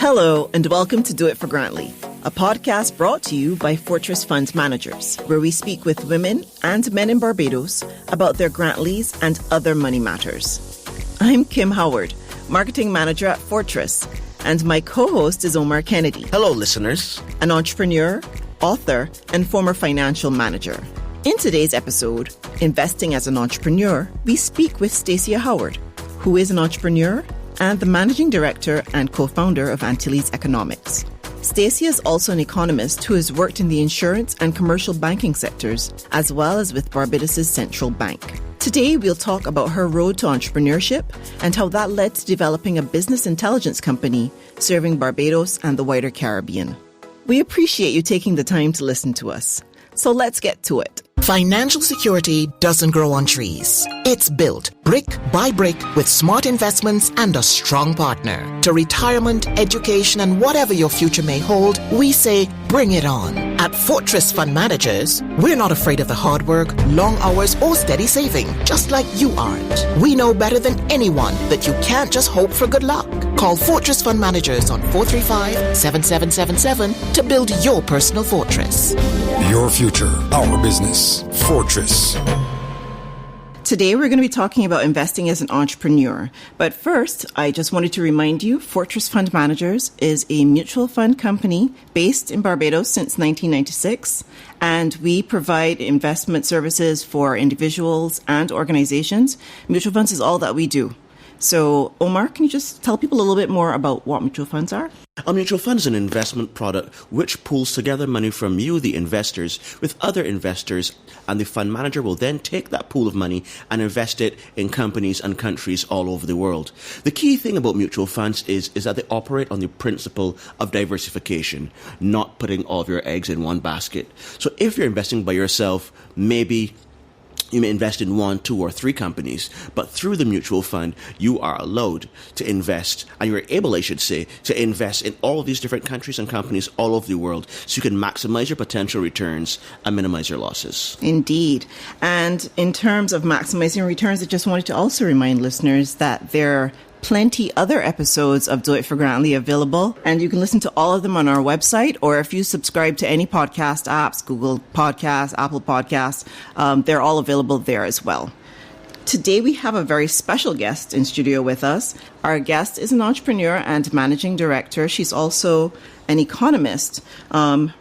Hello, and welcome to Do It for Grantley, a podcast brought to you by Fortress Fund Managers, where we speak with women and men in Barbados about their Grantleys and other money matters. I'm Kim Howard, Marketing Manager at Fortress, and my co-host is Omar Kennedy. Hello, listeners. An entrepreneur, author, and former financial manager. In today's episode, Investing as an Entrepreneur, we speak with Stacia Howard, who is an entrepreneur and the managing director and co-founder of Antilles Economics. Stacia is also an economist who has worked in the insurance and commercial banking sectors, as well as with Barbados' central bank. Today, we'll talk about her road to entrepreneurship and how that led to developing a business intelligence company serving Barbados and the wider Caribbean. We appreciate you taking the time to listen to us. So let's get to it. Financial security doesn't grow on trees. It's built brick by brick with smart investments and a strong partner. To retirement, education, and whatever your future may hold, we say bring it on. At Fortress Fund Managers, we're not afraid of the hard work, long hours, or steady saving, just like you aren't. We know better than anyone that you can't just hope for good luck. Call Fortress Fund Managers on 435-7777 to build your personal fortress. Your future, our business. Fortress. Today, we're going to be talking about investing as an entrepreneur. But first, I just wanted to remind you, Fortress Fund Managers is a mutual fund company based in Barbados since 1996. And we provide investment services for individuals and organizations. Mutual funds is all that we do. So, Omar, can you just tell people a little bit more about what mutual funds are? A mutual fund is an investment product which pools together money from you, the investors, with other investors, and the fund manager will then take that pool of money and invest it in companies and countries all over the world. The key thing about mutual funds is that they operate on the principle of diversification, not putting all of your eggs in one basket. So if you're investing by yourself, maybe you may invest in 1, 2, or 3 companies, but through the mutual fund, you are allowed to invest, and you're able, I should say, to invest in all of these different countries and companies all over the world, so you can maximize your potential returns and minimize your losses. Indeed. And in terms of maximizing returns, I just wanted to also remind listeners that there are plenty other episodes of Do It for Grantley available, and you can listen to all of them on our website, or if you subscribe to any podcast apps, Google Podcasts, Apple Podcasts, they're all available there as well. Today we have a very special guest in studio with us. Our guest is an entrepreneur and managing director. She's also an economist.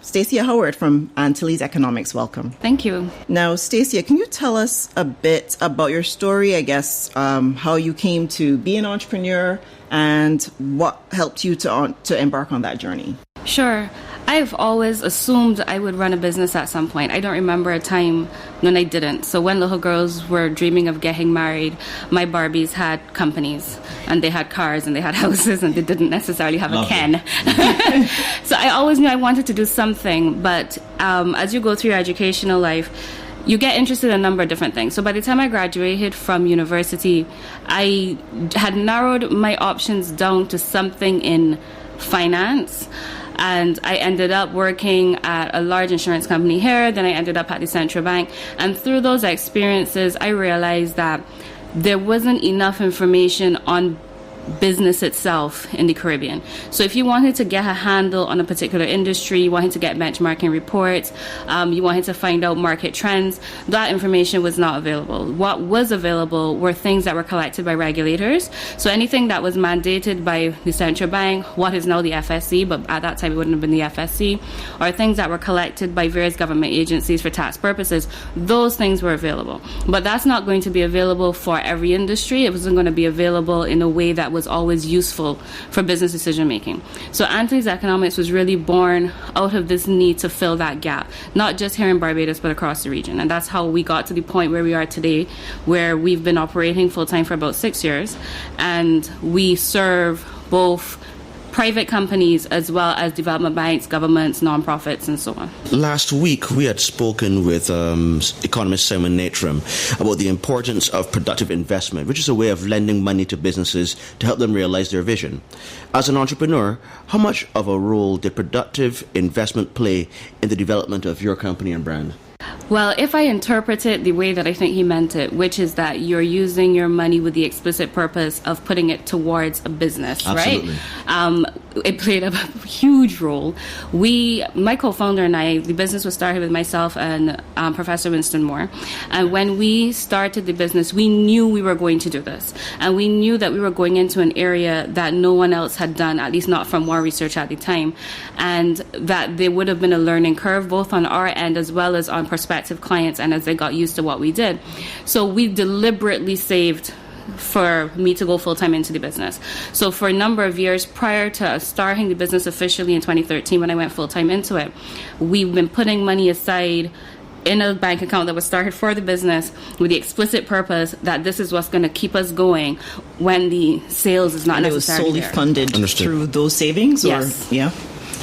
Stacia Howard from Antilles Economics. Welcome. Thank you. Now, Stacia, can you tell us a bit about your story, I guess, how you came to be an entrepreneur and what helped you to embark on that journey? Sure. I've always assumed I would run a business at some point. I don't remember a time when I didn't. So when little girls were dreaming of getting married, my Barbies had companies and they had cars and they had houses and they didn't necessarily have a Ken. So I always knew I wanted to do something. But as you go through your educational life, you get interested in a number of different things. So by the time I graduated from university, I had narrowed my options down to something in finance. And I ended up working at a large insurance company here. Then I ended up at the central bank. And through those experiences, I realized that there wasn't enough information on business itself in the Caribbean. So if you wanted to get a handle on a particular industry, you wanted to get benchmarking reports, you wanted to find out market trends, that information was not available. What was available were things that were collected by regulators. So anything that was mandated by the central bank, what is now the FSC, but at that time it wouldn't have been the FSC, or things that were collected by various government agencies for tax purposes, those things were available. But that's not going to be available for every industry. It wasn't going to be available in a way that was always useful for business decision making. So Antilles Economics was really born out of this need to fill that gap, not just here in Barbados, but across the region. And that's how we got to the point where we are today, where we've been operating full time for about 6 years. And we serve both private companies as well as development banks, governments, non-profits, and so on. Last week, we had spoken with economist Simon Natram about the importance of productive investment, which is a way of lending money to businesses to help them realize their vision. As an entrepreneur, how much of a role did productive investment play in the development of your company and brand? Well, if I interpret it the way that I think he meant it, which is that you're using your money with the explicit purpose of putting it towards a business, Absolutely. Right? it played a huge role. My co-founder and I, the business was started with myself and Professor Winston Moore. And when we started the business, we knew we were going to do this. And we knew that we were going into an area that no one else had done, at least not from our research at the time. And that there would have been a learning curve, both on our end as well as on prospective clients, and as they got used to what we did. So we deliberately saved for me to go full-time into the business. So for a number of years prior to starting the business officially in 2013, when I went full-time into it, we've been putting money aside in a bank account that was started for the business with the explicit purpose that this is what's going to keep us going when the sales is not necessarily there. And it was solely funded through those savings? Yes. Or, yeah.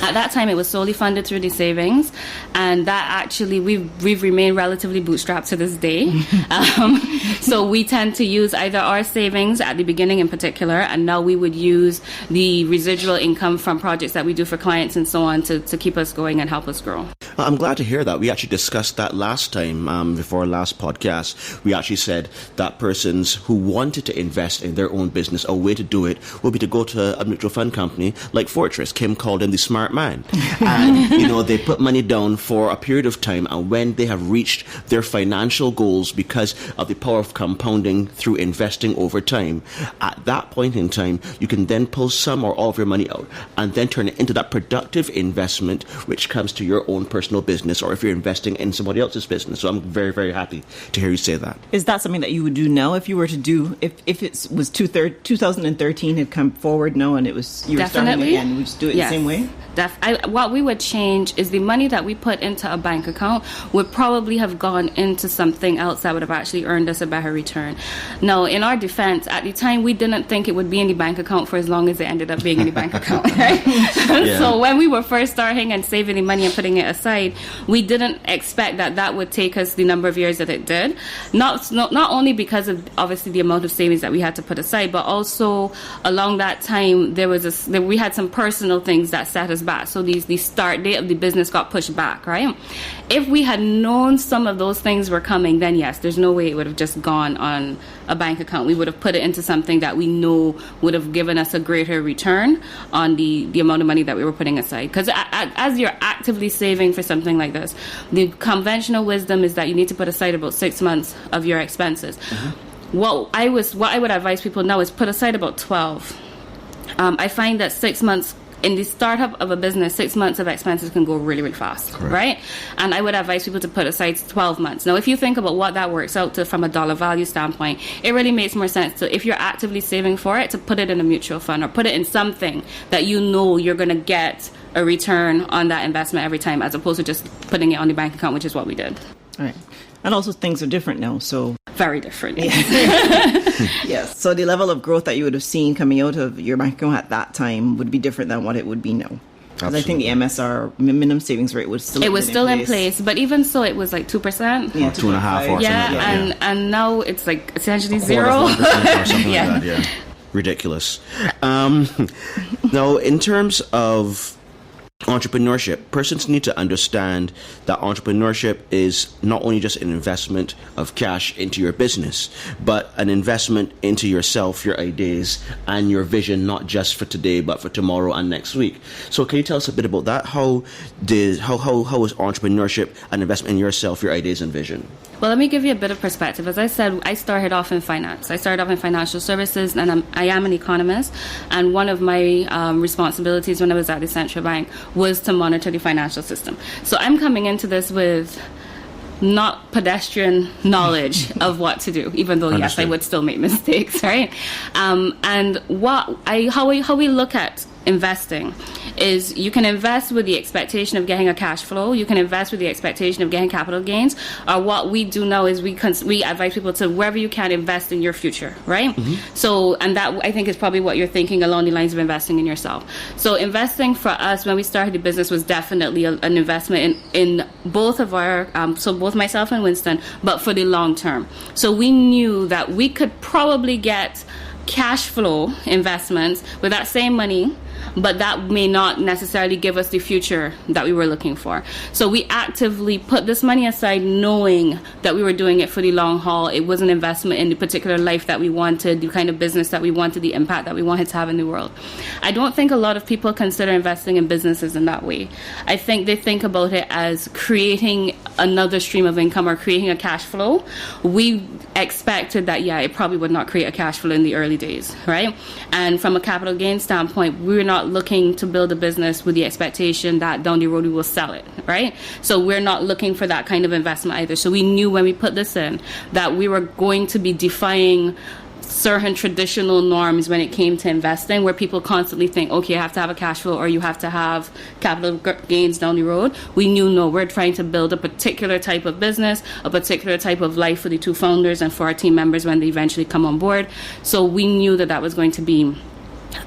At that time, it was solely funded through the savings, and that actually we've remained relatively bootstrapped to this day. So we tend to use either our savings at the beginning in particular, and now we would use the residual income from projects that we do for clients and so on to keep us going and help us grow. I'm glad to hear that. We actually discussed that last time before our last podcast. We actually said that persons who wanted to invest in their own business, a way to do it would be to go to a mutual fund company like Fortress. Kim called him the smart man. And, they put money down for a period of time, and when they have reached their financial goals because of the power of compounding through investing over time, at that point in time, you can then pull some or all of your money out and then turn it into that productive investment which comes to your own personal business, or if you're investing in somebody else's business. So I'm very, very happy to hear you say that. Is that something that you would do now if you were to do, if it was 2013 had come forward now and it was, you were starting again, would you do it the same way? What we would change is the money that we put into a bank account would probably have gone into something else that would have actually earned us a better return. Now, in our defense, at the time, we didn't think it would be in the bank account for as long as it ended up being in the bank account. Right? So when we were first starting and saving the money and putting it aside, we didn't expect that would take us the number of years that it did. Not only because of obviously the amount of savings that we had to put aside, but also along that time we had some personal things that set us back. So the start date of the business got pushed back, right? If we had known some of those things were coming, then yes, there's no way it would have just gone on a bank account. We would have put it into something that we know would have given us a greater return on the amount of money that we were putting aside. Because as you're actively saving for something like this, the conventional wisdom is that you need to put aside about 6 months of your expenses. Mm-hmm. What I would advise people now is put aside about 12. I find that 6 months in the startup of a business, 6 months of expenses can go really, really fast, correct, right? And I would advise people to put aside 12 months. Now, if you think about what that works out to from a dollar value standpoint, it really makes more sense to, if you're actively saving for it, to put it in a mutual fund or put it in something that you know you're going to get a return on that investment every time, as opposed to just putting it on the bank account, which is what we did. All right. And also things are different now, so... Very different. Yes. So the level of growth that you would have seen coming out of your bank account at that time would be different than what it would be now. Because I think the MSR, minimum savings rate, was still in place. But even so, it was like 2%. Yeah, 2.5% or something like that. And now it's like essentially 0. Or something like that, yeah. Ridiculous. Now, in terms of entrepreneurship, persons need to understand that entrepreneurship is not only just an investment of cash into your business, but an investment into yourself, your ideas, and your vision, not just for today, but for tomorrow and next week. So can you tell us a bit about that? How is entrepreneurship an investment in yourself, your ideas, and vision? Well, let me give you a bit of perspective. As I said, I started off in finance. I started off in financial services, and I am an economist. And one of my responsibilities when I was at the central bank was to monitor the financial system. So I'm coming into this with not pedestrian knowledge of what to do, even though, yes, I would still make mistakes, right? And how we look at investing is you can invest with the expectation of getting a cash flow. You can invest with the expectation of getting capital gains. What we do now is we advise people to, wherever you can, invest in your future, right? Mm-hmm. So, and that I think is probably what you're thinking along the lines of investing in yourself. So investing for us when we started the business was definitely an investment in both of our, so both myself and Winston, but for the long term. So we knew that we could probably get cash flow investments with that same money but that may not necessarily give us the future that we were looking for. So we actively put this money aside, knowing that we were doing it for the long haul. It was an investment in the particular life that we wanted, the kind of business that we wanted, the impact that we wanted to have in the world. I don't think a lot of people consider investing in businesses in that way. I think they think about it as creating another stream of income or creating a cash flow. We expected that, it probably would not create a cash flow in the early days, right? And from a capital gain standpoint, we're not looking to build a business with the expectation that down the road we will sell it, right? So we're not looking for that kind of investment either. So we knew when we put this in that we were going to be defying certain traditional norms when it came to investing, where people constantly think, okay, you have to have a cash flow or you have to have capital gains down the road. We knew, no, we're trying to build a particular type of business, a particular type of life for the two founders and for our team members when they eventually come on board. So we knew that that was going to be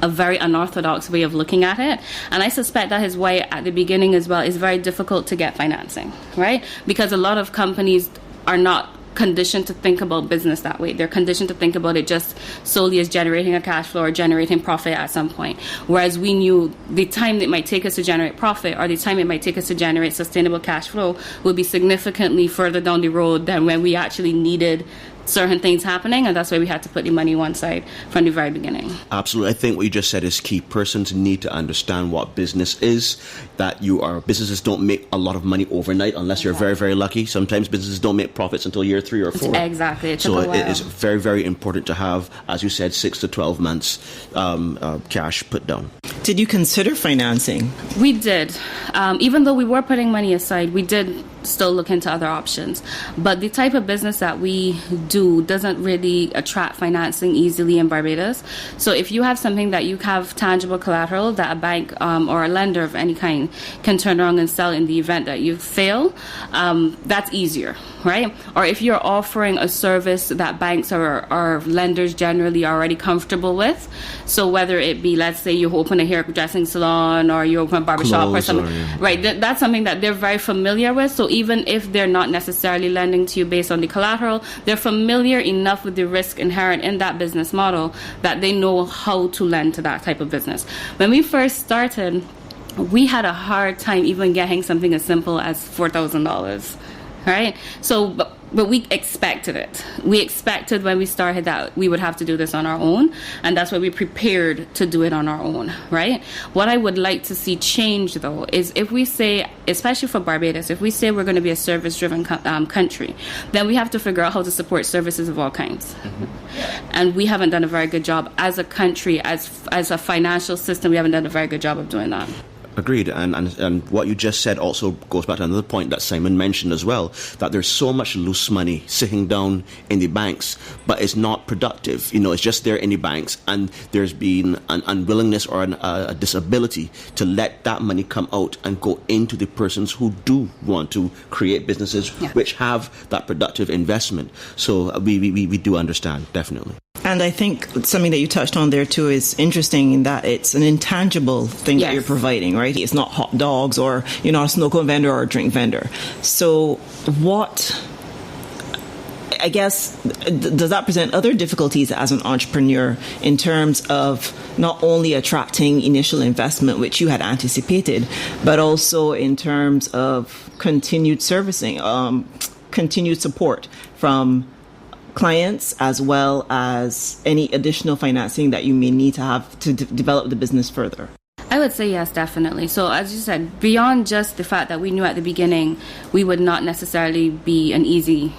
a very unorthodox way of looking at it. And I suspect that is why at the beginning as well, it's very difficult to get financing, right? Because a lot of companies are not conditioned to think about business that way. They're conditioned to think about it just solely as generating a cash flow or generating profit at some point. Whereas we knew the time it might take us to generate profit or the time it might take us to generate sustainable cash flow would be significantly further down the road than when we actually needed certain things happening, and that's why we had to put the money one side from the very beginning. Absolutely. I think what you just said is key. Persons need to understand what business is, that businesses don't make a lot of money overnight unless you're very, very lucky. Sometimes businesses don't make profits until year 3 or 4. Exactly. So it is very, very important to have, as you said, 6 to 12 months cash put down. Did you consider financing? We did. Even though we were putting money aside, we did still look into other options. But the type of business that we do doesn't really attract financing easily in Barbados. So if you have something that you have tangible collateral that a bank or a lender of any kind can turn around and sell in the event that you fail, that's easier, right? Or if you're offering a service that banks or lenders generally are already comfortable with, so whether it be, let's say you open a hairdressing salon or you open a barbershop or something, right? That's something that they're very familiar with. So even if they're not necessarily lending to you based on the collateral, they're familiar enough with the risk inherent in that business model that they know how to lend to that type of business. When we first started, we had a hard time even getting something as simple as $4,000, right? So, but we expected it. We expected when we started that we would have to do this on our own, and that's why we prepared to do it on our own, right? What I would like to see change, though, is if we say, especially for Barbados, if we say we're going to be a service-driven country, then we have to figure out how to support services of all kinds. Mm-hmm. And we haven't done a very good job as a country, as a financial system, we haven't done a very good job of doing that. Agreed. And what you just said also goes back to another point that Simon mentioned as well, that there's so much loose money sitting down in the banks, but it's not productive. It's just there in the banks, and there's been an unwillingness or a disability to let that money come out and go into the persons who do want to create businesses which have that productive investment. So we do understand, definitely. And I think something that you touched on there too is interesting in that it's an intangible thing that you're providing, right? It's not hot dogs or you're not a snow cone vendor or a drink vendor. So I guess, does that present other difficulties as an entrepreneur in terms of not only attracting initial investment, which you had anticipated, but also in terms of continued servicing, continued support from clients, as well as any additional financing that you may need to have to develop the business further? I would say yes, definitely. So as you said, beyond just the fact that we knew at the beginning we would not necessarily be an easy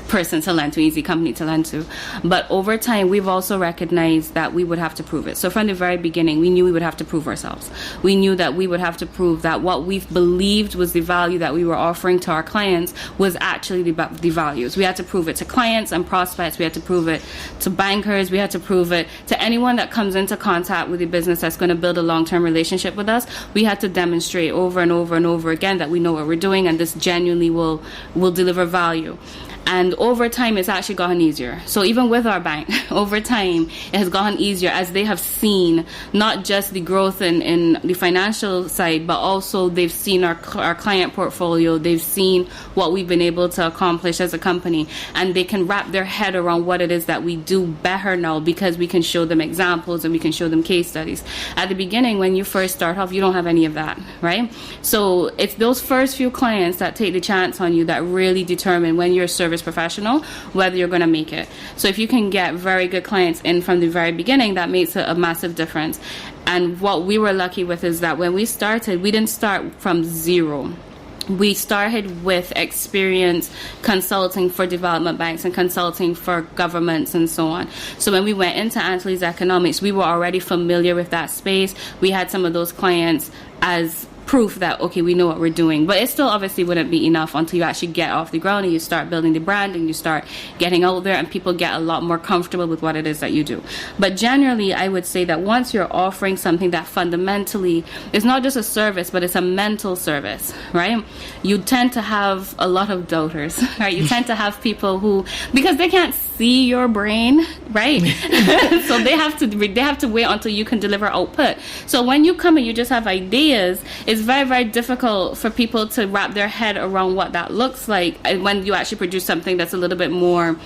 person to lend to, easy company to lend to, but over time we've also recognized that we would have to prove it. So from the very beginning, we knew we would have to prove ourselves. We knew that we would have to prove that what we believed was the value that we were offering to our clients was actually the values. We had to prove it to clients and prospects. We had to prove it to bankers. We had to prove it to anyone that comes into contact with the business that's going to build a long-term relationship with us. We had to demonstrate over and over and over again that we know what we're doing and this genuinely will deliver value. And over time, it's actually gotten easier. So even with our bank, over time, it has gotten easier as they have seen not just the growth in the financial side, but also they've seen our client portfolio. They've seen what we've been able to accomplish as a company. And they can wrap their head around what it is that we do better now because we can show them examples and we can show them case studies. At the beginning, when you first start off, you don't have any of that, right? So it's those first few clients that take the chance on you that really determine when you're a service professional whether you're going to make it. So if you can get very good clients in from the very beginning, that makes a massive difference. And what we were lucky with is that when we started, we didn't start from zero. We started with experience consulting for development banks and consulting for governments and so on. So when we went into Antilles economics, we were already familiar with that space. We had some of those clients as proof that, okay, we know what we're doing. But it still obviously wouldn't be enough until you actually get off the ground and you start building the brand and you start getting out there and people get a lot more comfortable with what it is that you do. But generally, I would say that once you're offering something that fundamentally is not just a service, but it's a mental service, right? You tend to have a lot of doubters, right? You tend to have people who, because they can't see your brain, right? So they have to wait until you can deliver output. So when you come and you just have ideas, it's very, very difficult for people to wrap their head around what that looks like when you actually produce something that's a little bit more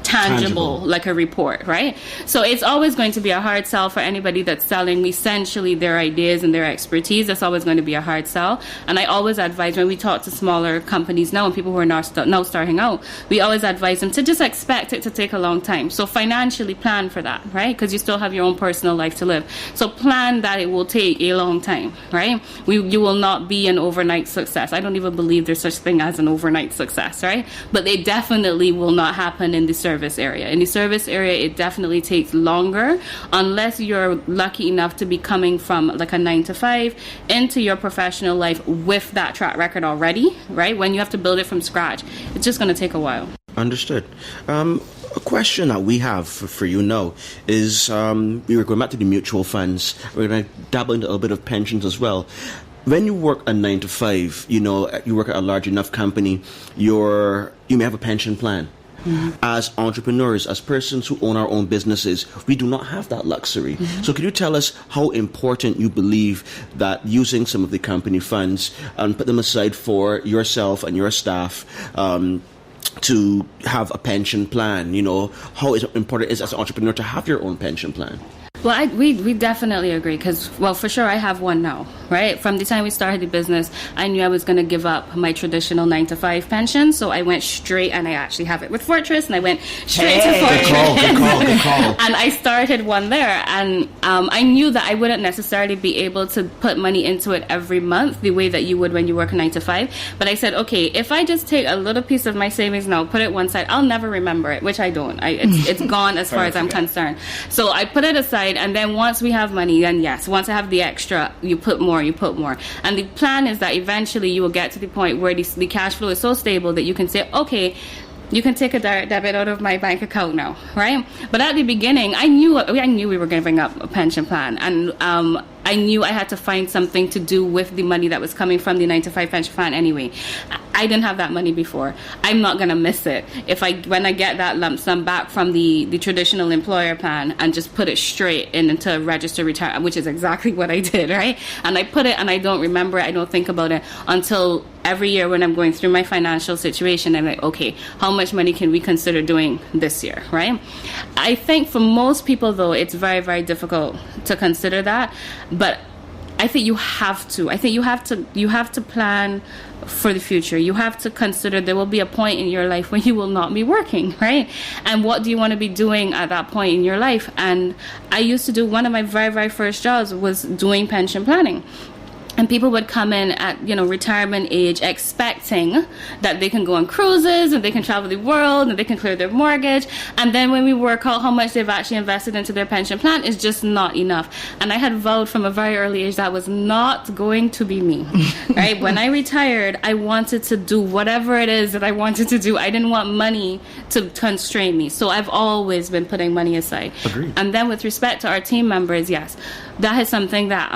tangible, like a report, right? So it's always going to be a hard sell for anybody that's selling essentially their ideas and their expertise. That's always going to be a hard sell. And I always advise when we talk to smaller companies now and people who are now starting out, we always advise them to just expect it to take a long time. So financially plan for that, right? Because you still have your own personal life to live. So plan that it will take a long time, right? You will not be an overnight success. I don't even believe there's such thing as an overnight success, right? But they definitely will not happen in the service area. In the service area, it definitely takes longer unless you're lucky enough to be coming from like a 9-to-5 into your professional life with that track record already, right? When you have to build it from scratch, it's just going to take a while. Understood. A question that we have for you now is we were going back to the mutual funds. We're going to dabble into a little bit of pensions as well. When you work a 9-to-5, you work at a large enough company, you may have a pension plan. Mm-hmm. As entrepreneurs, as persons who own our own businesses, we do not have that luxury. Mm-hmm. So could you tell us how important you believe that using some of the company funds and put them aside for yourself and your staff to have a pension plan, how important it is as an entrepreneur to have your own pension plan? Well, we definitely agree because, well, for sure, I have one now, right? From the time we started the business, I knew I was going to give up my traditional 9-to-5 pension. So I went straight, and I actually have it with Fortress, and I went straight to Fortress. Good call. And I started one there. And I knew that I wouldn't necessarily be able to put money into it every month the way that you would when you work a 9-to-5. But I said, okay, if I just take a little piece of my savings now, put it one side, I'll never remember it, which I don't. It's gone as far as I'm concerned. So I put it aside. And then once we have money, then yes, once I have the extra, you put more. And the plan is that eventually you will get to the point where the cash flow is so stable that you can say, okay, you can take a direct debit out of my bank account now, right? But at the beginning, I knew we were giving up a pension plan. And I knew I had to find something to do with the money that was coming from the 9-to-5 pension plan anyway. I didn't have that money before. I'm not going to miss it when I get that lump sum back from the traditional employer plan and just put it straight into a registered retirement, which is exactly what I did, right? And I put it and I don't remember it, I don't think about it until every year when I'm going through my financial situation. I'm like, okay, how much money can we consider doing this year, right? I think for most people, though, it's very, very difficult to consider that. But I think you have to. I think you have to plan for the future. You have to consider there will be a point in your life when you will not be working, right? And what do you want to be doing at that point in your life? And I used to do, one of my very, very first jobs was doing pension planning. And people would come in at, retirement age expecting that they can go on cruises and they can travel the world and they can clear their mortgage. And then when we work out how much they've actually invested into their pension plan, it's just not enough. And I had vowed from a very early age that was not going to be me, right? When I retired, I wanted to do whatever it is that I wanted to do. I didn't want money to constrain me. So I've always been putting money aside. Agreed. And then with respect to our team members, yes, that is something that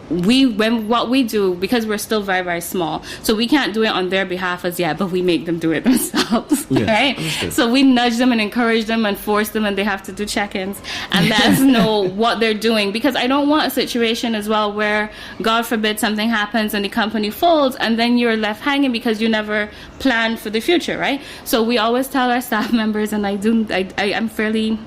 what we do, because we're still very, very small, so we can't do it on their behalf as yet, but we make them do it themselves, right? So we nudge them and encourage them and force them, and they have to do check-ins and let us know what they're doing, because I don't want a situation as well where, God forbid, something happens and the company folds, and then you're left hanging because you never planned for the future, right? So we always tell our staff members, and I'm fairly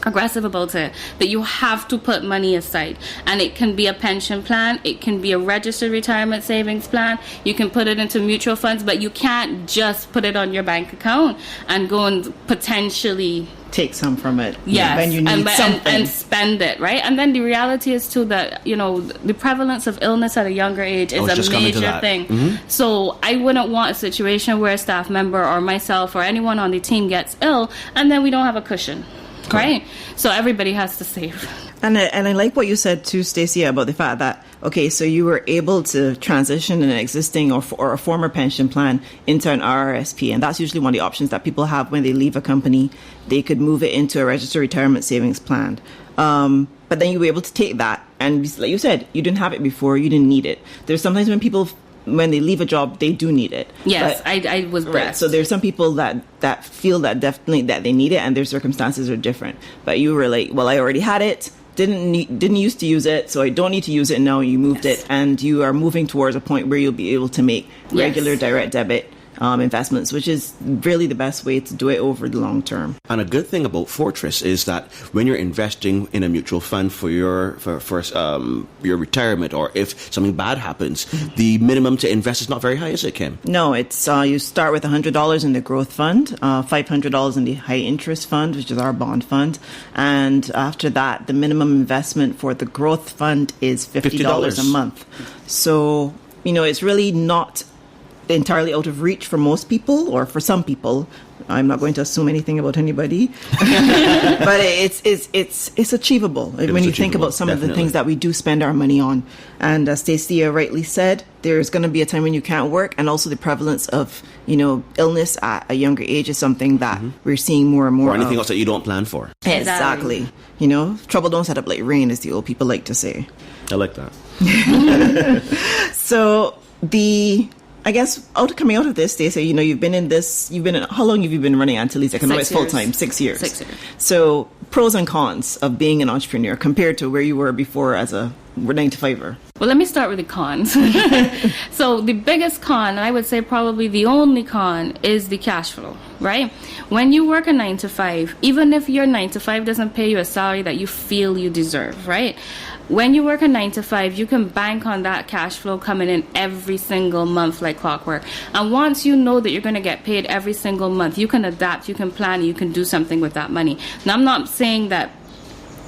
aggressive about it, that you have to put money aside, and it can be a pension plan, it can be a registered retirement savings plan, you can put it into mutual funds, but you can't just put it on your bank account and go and potentially take some from it. Yes, when you need something. And spend it, right? And then the reality is too that, the prevalence of illness at a younger age is a major thing. Mm-hmm. So I wouldn't want a situation where a staff member or myself or anyone on the team gets ill and then we don't have a cushion. Right, so everybody has to save. And I like what you said too, Stacia, about the fact that, okay, so you were able to transition an existing or a former pension plan into an RRSP, and that's usually one of the options that people have when they leave a company. They could move it into a registered retirement savings plan. But then you were able to take that, and like you said, you didn't have it before, you didn't need it. There's sometimes when they leave a job, they do need it. Yes, but, I was blessed. Right, so there's some people that feel that definitely that they need it, and their circumstances are different. But you were like, well, I already had it, didn't used to use it, so I don't need to use it now. You moved it, and you are moving towards a point where you'll be able to make regular direct debit investments, which is really the best way to do it over the long term. And a good thing about Fortress is that when you're investing in a mutual fund for your retirement, or if something bad happens, the minimum to invest is not very high, is it, Kim? No, it's you start with $100 in the growth fund, $500 in the high interest fund, which is our bond fund, and after that, the minimum investment for the growth fund is $50 a month. So it's really not entirely out of reach for most people, or for some people. I'm not going to assume anything about anybody, but it's achievable when you think about some of the things that we do spend our money on. And as Stacia rightly said, there's going to be a time when you can't work, and also the prevalence of illness at a younger age is something that we're seeing more and more. Or anything else that you don't plan for. Exactly. Trouble don't set up like rain, as the old people like to say. I like that. So I guess coming out of this, Stacia, how long have you been running Antilles Economics full time? 6 years. 6 years. So pros and cons of being an entrepreneur compared to where you were before as a 9-to-5er. Well, let me start with the cons. So the biggest con, and I would say probably the only con, is the cash flow, right? When you work a 9-to-5, even if your 9-to-5 doesn't pay you a salary that you feel you deserve, right? When you work a 9-to-5, you can bank on that cash flow coming in every single month like clockwork. And once you know that you're going to get paid every single month, you can adapt, you can plan, you can do something with that money. Now, I'm not saying that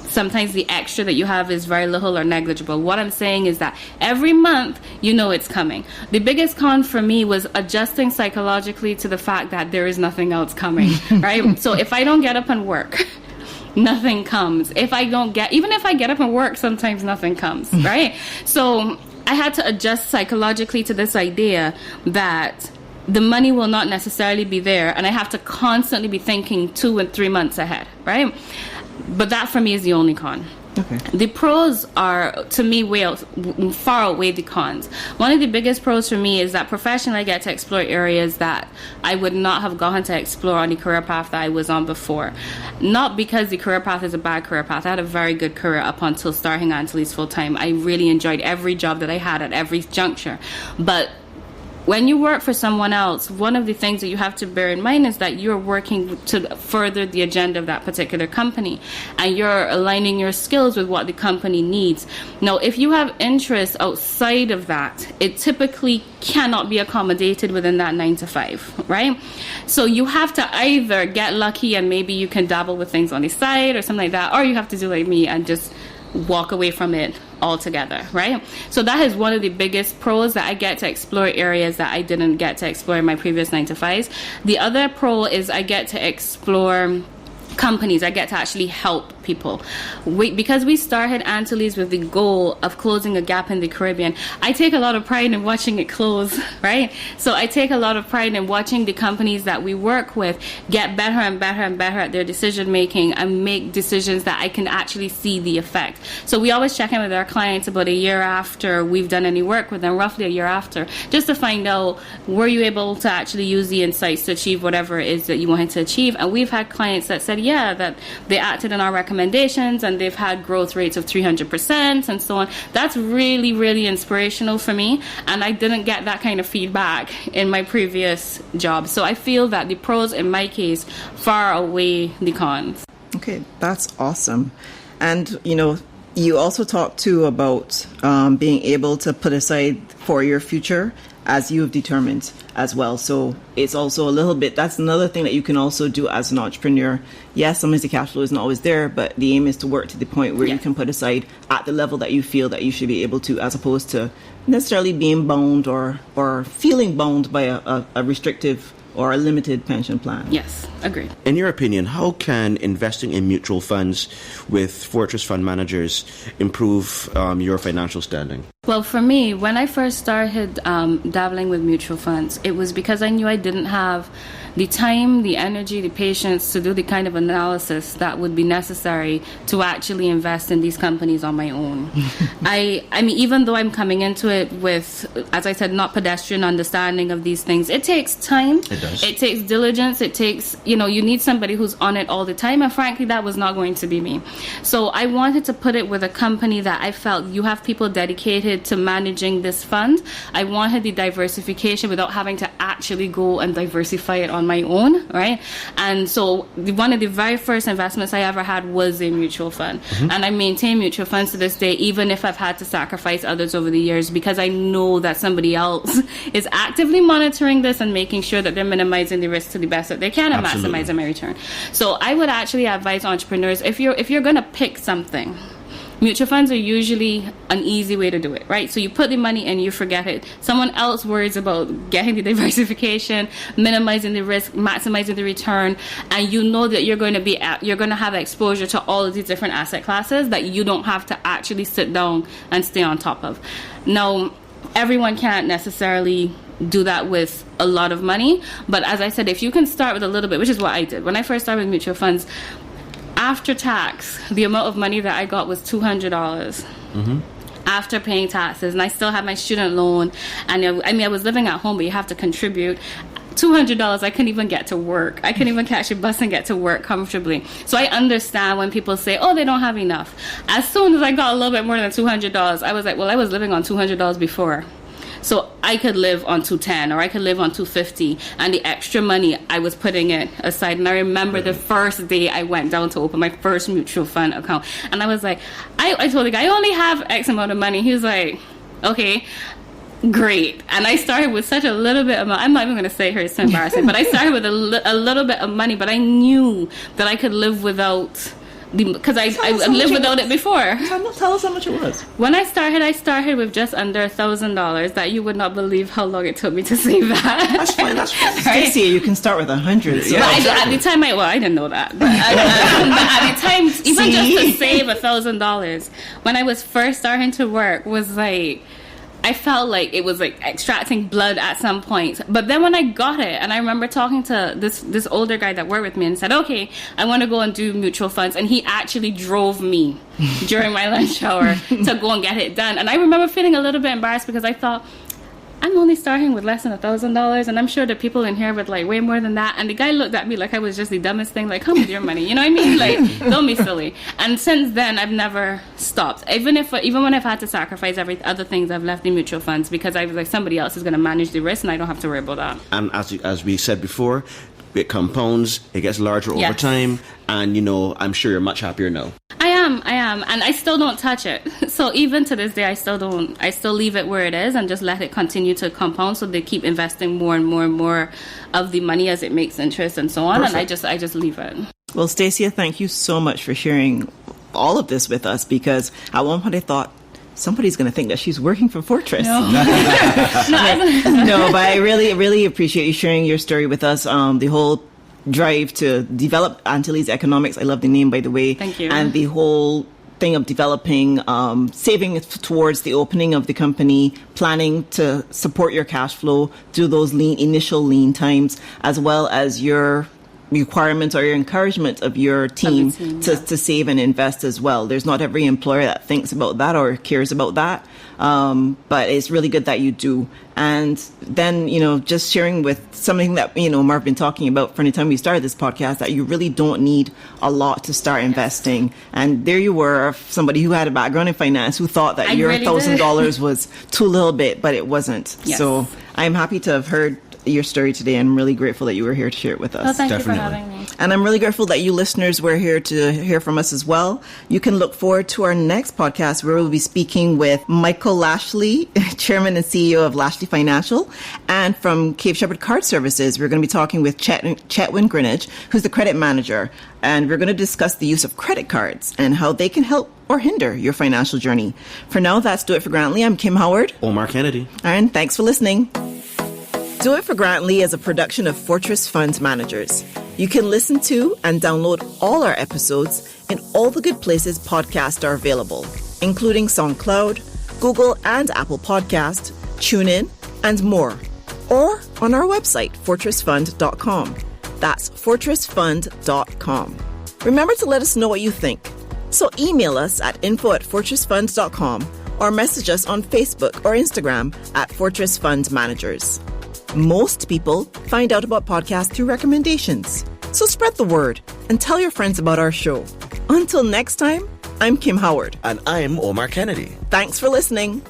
sometimes the extra that you have is very little or negligible. What I'm saying is that every month, it's coming. The biggest con for me was adjusting psychologically to the fact that there is nothing else coming, right? So if I don't get up and work, nothing comes. Even if I get up and work, sometimes nothing comes, right? So I had to adjust psychologically to this idea that the money will not necessarily be there, and I have to constantly be thinking 2 and 3 months ahead, right? But that for me is the only con. Okay. The pros are, to me, far outweigh the cons. One of the biggest pros for me is that professionally I get to explore areas that I would not have gotten to explore on the career path that I was on before. Not because the career path is a bad career path. I had a very good career up until starting Antilles full time. I really enjoyed every job that I had at every juncture. But when you work for someone else, one of the things that you have to bear in mind is that you're working to further the agenda of that particular company, and you're aligning your skills with what the company needs. Now, if you have interests outside of that, it typically cannot be accommodated within that 9-to-5, right? So you have to either get lucky and maybe you can dabble with things on the side or something like that, or you have to do like me and just walk away from it altogether, right? So that is one of the biggest pros, that I get to explore areas that I didn't get to explore in my previous 9-to-5s. The other pro is I get to explore companies. I get to actually help people. Because we started Antilles with the goal of closing a gap in the Caribbean, I take a lot of pride in watching it close, right? So I take a lot of pride in watching the companies that we work with get better and better and better at their decision making and make decisions that I can actually see the effect. So we always check in with our clients about a year after we've done any work with them, roughly a year after, just to find out, were you able to actually use the insights to achieve whatever it is that you wanted to achieve? And we've had clients that said, yeah, that they acted on our recommendations and they've had growth rates of 300% and so on. That's really, really inspirational for me. And I didn't get that kind of feedback in my previous job. So I feel that the pros in my case far outweigh the cons. Okay, that's awesome. And, you also talked too about being able to put aside for your future as you have determined as well. So it's also a little bit, that's another thing that you can also do as an entrepreneur. Yes, sometimes the cash flow isn't always there, but the aim is to work to the point where you can put aside at the level that you feel that you should be able to, as opposed to necessarily being bound or feeling bound by a restrictive or a limited pension plan. Yes, agreed. In your opinion, how can investing in mutual funds with Fortress fund managers improve your financial standing? Well, for me, when I first started dabbling with mutual funds, it was because I knew I didn't have the time, the energy, the patience to do the kind of analysis that would be necessary to actually invest in these companies on my own. I mean, even though I'm coming into it with, as I said, not pedestrian understanding of these things, it takes time. It does. It takes diligence. It takes, you need somebody who's on it all the time. And frankly, that was not going to be me. So I wanted to put it with a company that I felt you have people dedicated to managing this fund. I wanted the diversification without having to actually go and diversify it on my own, right? And so one of the very first investments I ever had was a mutual fund. And I maintain mutual funds to this day, even if I've had to sacrifice others over the years, because I know that somebody else is actively monitoring this and making sure that they're minimizing the risk to the best that they can and maximizing my return. So I would actually advise entrepreneurs, if you're going to pick something, mutual funds are usually an easy way to do it, right? So you put the money in, you forget it. Someone else worries about getting the diversification, minimizing the risk, maximizing the return, and you know that you're going to have exposure to all of these different asset classes that you don't have to actually sit down and stay on top of. Now, everyone can't necessarily do that with a lot of money, but as I said, if you can start with a little bit, which is what I did when I first started with mutual funds. After tax, the amount of money that I got was $200 after paying taxes, and I still had my student loan. And I was living at home, but you have to contribute. $200, I couldn't even get to work. I couldn't even catch a bus and get to work comfortably. So I understand when people say, oh, they don't have enough. As soon as I got a little bit more than $200, I was like, well, I was living on $200 before. So I could live on $210 or I could live on $250, and the extra money I was putting it aside. And I remember the first day I went down to open my first mutual fund account, and I was like, I told the guy, I only have X amount of money. He was like, okay, great. And I started with such a little bit of money. I'm not even going to say here, it's so embarrassing, but I started with a little bit of money, but I knew that I could live without, because I lived without it before. Tell us how much it was. When I started with just under $1,000. That you would not believe how long it took me to save that. That's fine. Right? Stacia, you can start with 100. So. Yeah, at the time, I didn't know that. But at the time, even just to save $1,000, when I was first starting to work, was like, I felt like it was like extracting blood at some point. But then when I got it, and I remember talking to this older guy that worked with me and said, okay, I want to go and do mutual funds. And he actually drove me during my lunch hour to go and get it done. And I remember feeling a little bit embarrassed because I thought, I'm only starting with less than $1,000, and I'm sure the people in here with like way more than that. And the guy looked at me like I was just the dumbest thing, like, come with your money, you know what I mean? Like, don't be silly. And since then, I've never stopped. Even when I've had to sacrifice every other things, I've left the mutual funds because I was like, somebody else is going to manage the risk, and I don't have to worry about that. And as we said before, it compounds, it gets larger over time, and I'm sure you're much happier now. I am, and I still don't touch it. So even to this day, I still leave it where it is and just let it continue to compound. So they keep investing more and more and more of the money as it makes interest and so on. Perfect. And I just leave it. Well, Stacia, thank you so much for sharing all of this with us, because at one point I thought, somebody's going to think that she's working for Fortress. No, no, but I really, really appreciate you sharing your story with us. The whole drive to develop Antilles economics. I love the name, by the way. Thank you. And the whole thing of developing, saving towards the opening of the company, planning to support your cash flow, do those initial lean times, as well as your requirements or your encouragement of your team, to save and invest as well. There's not every employer that thinks about that or cares about that. But it's really good that you do. And then, just sharing with something that, Marv been talking about from the time we started this podcast, that you really don't need a lot to start investing. And there you were, somebody who had a background in finance, who thought that your really $1,000 was too little bit, but it wasn't. Yes. So I'm happy to have heard your story today. I'm really grateful that you were here to share it with us. Well, thank you for having me. And I'm really grateful that you listeners were here to hear from us as well. You can look forward to our next podcast, where we'll be speaking with Michael Lashley, Chairman and CEO of Lashley Financial. And from Cape Shepherd Card Services, we're going to be talking with Chetwin Greenwich, who's the credit manager. And we're going to discuss the use of credit cards and how they can help or hinder your financial journey. For now, that's Do It for Grantley. I'm Kim Howard. Omar Kennedy. And thanks for listening. Do It for Grantley is a production of Fortress Funds Managers. You can listen to and download all our episodes in all the good places podcasts are available, including SoundCloud, Google and Apple Podcast, TuneIn, and more. Or on our website, fortressfund.com. That's fortressfund.com. Remember to let us know what you think. So email us at info@fortressfund.com or message us on Facebook or Instagram at Fortress Fund Managers. Most people find out about podcasts through recommendations. So spread the word and tell your friends about our show. Until next time, I'm Kim Howard. And I'm Omar Kennedy. Thanks for listening.